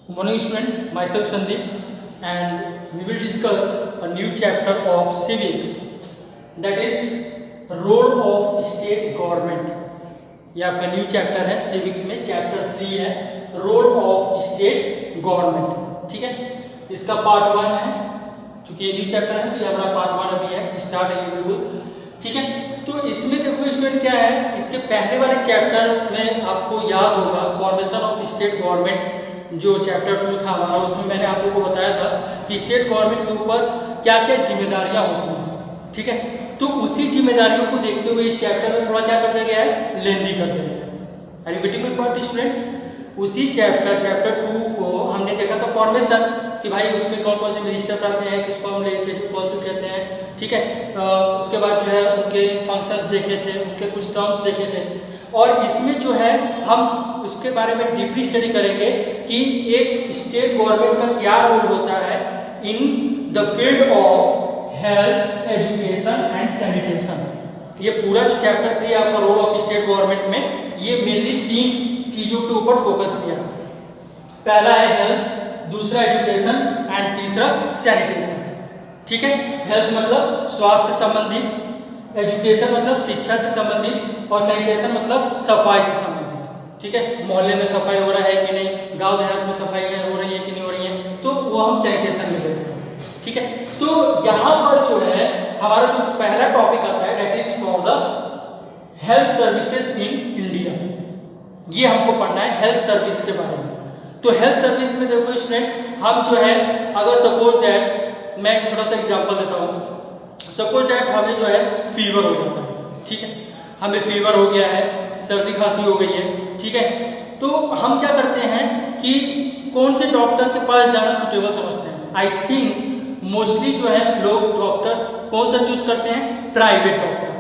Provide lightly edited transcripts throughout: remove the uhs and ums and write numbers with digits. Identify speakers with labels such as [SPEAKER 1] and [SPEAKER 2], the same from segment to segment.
[SPEAKER 1] Good morning student, myself Sandeep and we will discuss a new chapter of civics, that is role of state government. ये आपका new chapter है civics में, chapter 3 है role of state government. ठीक है, इसका part 1 है, चूंकि ये न्यू चैप्टर है तो ये हमारा पार्ट 1 अभी है, स्टार्ट है ये बिल्कुल। ठीक है, तो इसमें देखो स्टूडेंट क्या है, इसके पहले वाले चैप्टर में आपको याद होगा फॉर्मेशन ऑफ स्टेट गवर्नमेंट जो चैप्टर 2 था हमारा, उसमें मैंने आप लोगों को बताया था कि स्टेट गवर्नमेंट के ऊपर क्या क्या जिम्मेदारियां होती हैं। ठीक है, तो उसी जिम्मेदारियों को देखते हुए इस चैप्टर में थोड़ा क्या कर दिया गया है, लेंदी कर दिया गया है। Are you getting my point student? उसी चैप्टर 2 को हमने देखा था फॉर्मेशन, कि भाई उसमें कौन कौन से मिनिस्टर्स आते हैं, किसको हम लेजिस्लेटिव काउंसिल कहते हैं। ठीक है, उसके बाद जो है उनके फंक्शंस देखे थे, उनके कुछ टर्म्स देखे थे, और इसमें जो है हम उसके बारे में डीपली स्टडी करेंगे कि एक स्टेट गवर्नमेंट का क्या रोल होता है in the field of health, education and sanitation. ये पूरा जो चैप्टर 3 आपका रोल ऑफ स्टेट गवर्नमेंट में, ये मेनली 3 चीजों के ऊपर फोकस किया। पहला है हेल्थ, दूसरा एजुकेशन एंड तीसरा सैनिटेशन। ठीक है, हेल्थ मतलब स्वास्थ्य से संबंधित, एजुकेशन मतलब शिक्षा से संबंधित, और सैनिटेशन मतलब सफाई से संबंधित। ठीक है, मोहल्ले में सफाई हो रहा है कि नहीं, गांव देहात में सफाई हो रही है कि नहीं हो रही है, तो वो हम सैनिटेशन में देखते हैं। ठीक है, तो यहाँ पर जो है हमारा जो पहला टॉपिक आता है that is for the health services in India. ये हमको पढ़ना है हेल्थ सर्विस के बारे में। तो हेल्थ सर्विस में देखो स्टूडेंट, हम जो है अगर सपोज दैट, मैं एक छोटा सा एग्जांपल देता हूँ, सपोज दैट हमें जो है फीवर हो जाता है। ठीक है, हमें फीवर हो गया है, सर्दी खांसी हो गई है। ठीक है, तो हम क्या करते हैं कि कौन से डॉक्टर के पास जाना सुटेबल समझते हैं। आई थिंक मोस्टली जो है लोग डॉक्टर कौन सा चूज करते हैं, private doctor,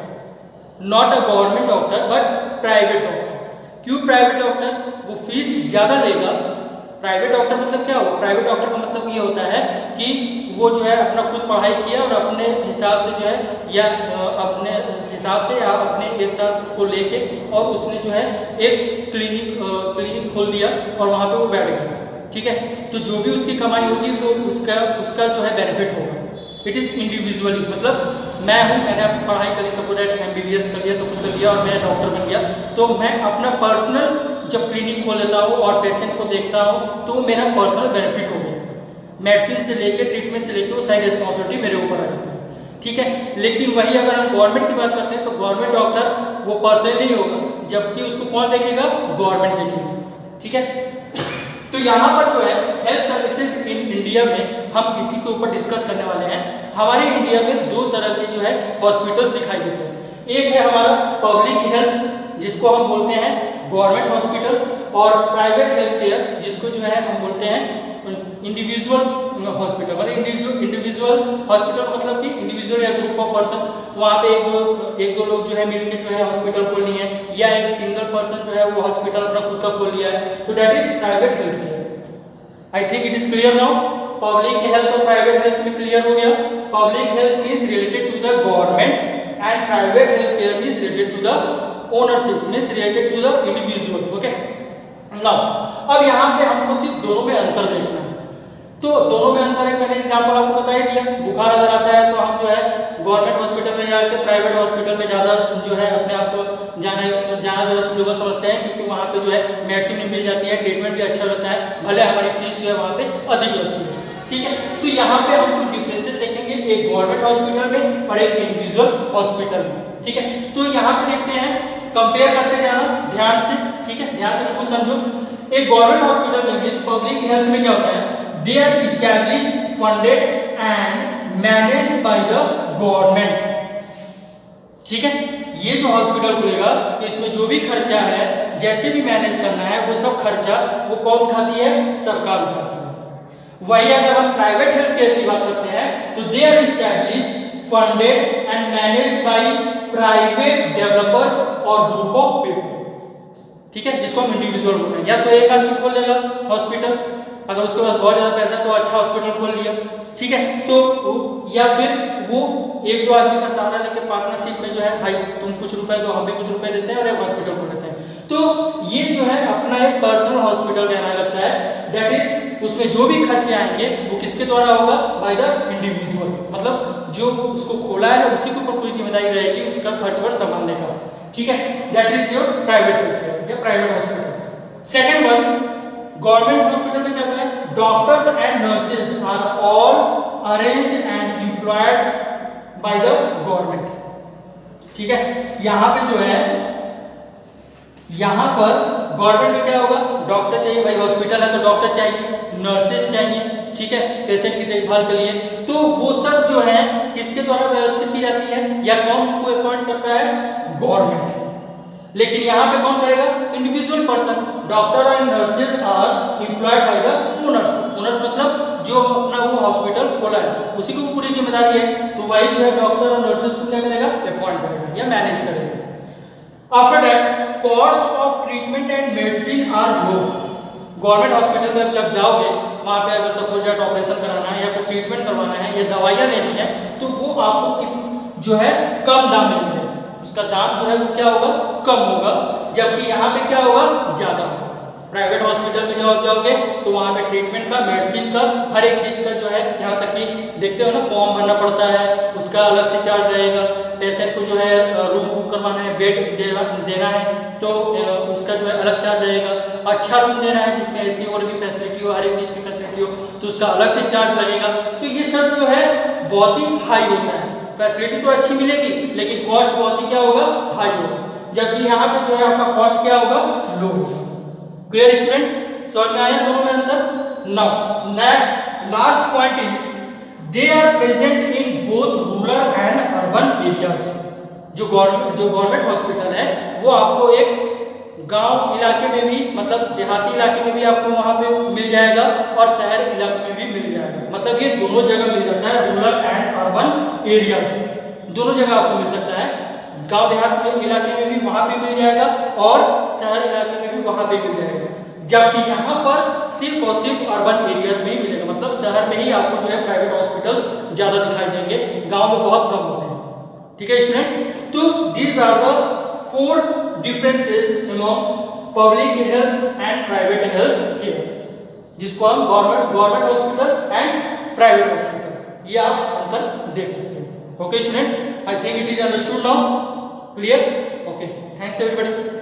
[SPEAKER 1] not a government doctor but private doctor. क्यों प्राइवेट डॉक्टर? वो फीस ज्यादा लेगा। प्राइवेट डॉक्टर मतलब क्या हो, प्राइवेट डॉक्टर का मतलब ये होता है कि वो जो है अपना खुद पढ़ाई किया और अपने हिसाब से जो है, या अपने हिसाब से या अपने एक साथ को लेके, और उसने जो है एक क्लिनिक खोल दिया और वहाँ पे वो बैठ गया। ठीक है, तो जो भी उसकी कमाई होगी वो उसका जो है बेनिफिट होगा। इट इज़ इंडिविजुअली, मतलब मैं हूँ, मैंने अपनी पढ़ाई करी, सपोज MBBS कर लिया, सब कुछ कर लिया और मैं डॉक्टर बन गया, तो मैं अपना पर्सनल जब क्लिनिक खोल लेता हूँ और पेशेंट को देखता हूँ तो मेरा पर्सनल बेनिफिट हो गया। मेडिसिन से लेके ट्रीटमेंट से लेके वो सारी रिस्पॉन्सिबिलिटी मेरे ऊपर आ जाती है। ठीक है, लेकिन वही अगर हम गवर्नमेंट की बात करते हैं तो गवर्नमेंट डॉक्टर वो पर्सनल नहीं होगा, जबकि उसको कौन देखेगा, गवर्नमेंट देखेगी। ठीक है, तो यहाँ पर जो है हेल्थ सर्विसेज इन इंडिया में हम इसी के ऊपर डिस्कस करने वाले हैं। हमारे इंडिया में 2 तरह के जो है हॉस्पिटल्स दिखाई देते हैं। एक है हमारा पब्लिक हेल्थ, जिसको हम बोलते हैं गवर्नमेंट हॉस्पिटल, और प्राइवेट हेल्थ केयर, जिसको जो है हम बोलते हैं इंडिविजुअल हॉस्पिटल। मतलब इंडिविजुअल हॉस्पिटल मतलब कि इंडिविजुअल या ग्रुप ऑफ पर्सन, वहाँ पे एक दो लोग जो है मिलके जो है हॉस्पिटल खोल लिए हैं, या एक सिंगल पर्सन जो है वो हॉस्पिटल अपना खुद का खोल लिया है, तो that is private health care. I think it is clear now. Public health और प्राइवेट हेल्थ में क्लियर हो गया। Public health is related to the government and private health care is related to the ownership, means related to the individual. Okay, now अब यहाँ पे हमको सिर्फ दोनों में अंतर देखना है। तो दोनों में अंतर है, मैंने एग्जांपल आपको बता ही दिया। बुखार अगर आता है तो हम जो है गवर्नमेंट हॉस्पिटल में जाकर प्राइवेट हॉस्पिटल में ज़्यादा जो है अपने आप को जाना ज़्यादा सुटेबल समझते हैं, क्योंकि वहाँ पे जो है मेडिसिन भी मिल जाती है, ट्रीटमेंट भी अच्छा रहता है, भले हमारी फीस जो है वहाँ पे अधिक लगती है। ठीक है, तो यहाँ पे हम कुछ डिफरेंसेस देखेंगे, एक गवर्नमेंट हॉस्पिटल में और एक इंडिविजुअल हॉस्पिटल में। ठीक है, तो यहाँ पे देखते हैं, कंपेयर करते जाना ध्यान से। ठीक है, ध्यान से बिल्कुल समझो। एक गवर्नमेंट हॉस्पिटल में मींस पब्लिक हेल्थ में क्या होता है, they are established, funded and managed by the government. ठीक है, ये जो हॉस्पिटल खुलेगा तो इसमें जो भी खर्चा है, जैसे भी मैनेज करना है, वो सब खर्चा वो कौन उठाती है, सरकार उठाती है। वही अगर हम प्राइवेट हेल्थ केयर की बात करते हैं तो they are established, funded and managed by private developers और ग्रुप ऑफ पीपल। ठीक है, जिसको हम इंडिविजुअल बोलते हैं। या तो एक आदमी खोल लेगा हॉस्पिटल, अगर उसके पास बहुत ज्यादा पैसा तो अच्छा हॉस्पिटल खोल लिया। ठीक है, तो या फिर वो 1-2 आदमी का सहारा लेके पार्टनरशिप में जो है, भाई तुम कुछ रुपए दो, हम भी कुछ रुपए देते हैं और एक हॉस्पिटल खोल लेते हैं। तो ये जो है अपना एक पर्सनल हॉस्पिटल कहना लगता है, दैट इज उसमें जो भी खर्चे आएंगे वो किसके द्वारा होगा, बाय द इंडिविजुअल, मतलब जो उसको खोला है उसी के ऊपर पूरी जिम्मेदारी रहेगी उसका खर्च वर्च संभालने का, ठीक है। That is your private health care या private hospital. Second one, government hospital में क्या है, doctors and nurses are all arranged and employed by the government, ठीक है। यहां पे जो है, यहां पर गवर्नमेंट में क्या होगा, डॉक्टर चाहिए, भाई हॉस्पिटल है तो डॉक्टर चाहिए, नर्सेस चाहिए, ठीक है, पेशेंट की देखभाल के लिए। तो वो सब जो है किसके द्वारा व्यवस्थित की जाती है या कौन को अपॉइंट करता है, गवर्नमेंट। लेकिन यहाँ पे कौन करेगा, individual person. Doctor and nurses are employed by the owners, owners मतलब जो अपना वो हॉस्पिटल खोला है उसी को पूरी जिम्मेदारी है, तो वही जो है डॉक्टर और नर्सेज को क्या करेगा, अपॉइंट करेगा या मैनेज करेगा। After that cost of treatment and medicine are low. Government hospital में जब जाओगे वहाँ पे अगर सपोज दैट ऑपरेशन कराना है या कुछ ट्रीटमेंट करवाना है या दवाइयाँ लेनी है तो वो आपको जो है कम दाम में मिलेगा, उसका दाम जो है वो क्या होगा, कम होगा, जबकि यहाँ पे क्या होगा, ज़्यादा होगा। प्राइवेट हॉस्पिटल में जब आप जाओगे तो वहाँ पे ट्रीटमेंट का, मेडिसिन का, हर एक चीज़ का जो है, यहाँ तक कि देखते हो ना फॉर्म भरना पड़ता है, उसका अलग से चार्ज रहेगा। पेशेंट को जो है रूम बुक करवाना है, बेड देना है तो उसका जो है अलग चार्ज रहेगा। अच्छा रूम देना है जिसमें एसी और भी फैसिलिटी हो, हर एक चीज़ की फैसिलिटी हो तो उसका अलग से चार्ज लगेगा। तो ये सब जो है बहुत ही हाई होता है। फैसिलिटी तो अच्छी मिलेगी लेकिन कॉस्ट बहुत ही क्या होगा, हाई होगा, जबकि यहाँ पे जो है आपका कॉस्ट क्या होगा, लो होगा। क्लियर स्टूडेंट, समझ में आया दोनों में अंतर। Now next last point is they are present in both rural and urban areas. जो गवर्नमेंट हॉस्पिटल है वो आपको एक गांव इलाके में भी, मतलब देहाती इलाके में भी आपको वहां पे मिल जाएगा और शहर इलाके में भी मिल जाएगा, मतलब ये दोनों जगह मिल जाता है, रूरल एंड अर्बन एरियाज दोनों जगह आपको मिल सकता है। गांव देहात में इलाके में भी वहां पे मिल जाएगा और शहर इलाके में भी वहां पे मिल जाएगा, जबकि यहाँ पर सिर्फ और सिर्फ अर्बन एरियाज में ही मिलेगा, मतलब शहर में ही आपको जो है प्राइवेट हॉस्पिटल्स ज्यादा दिखाई देंगे, गांव में बहुत कम होते हैं, ठीक है स्टूडेंट। तो these are the 4 differences among public health and private health care, जिसको हम government hospital and private hospital, ये आप अंतर देख सकते हैं। Okay student, I think it is understood now, clear, okay, thanks everybody.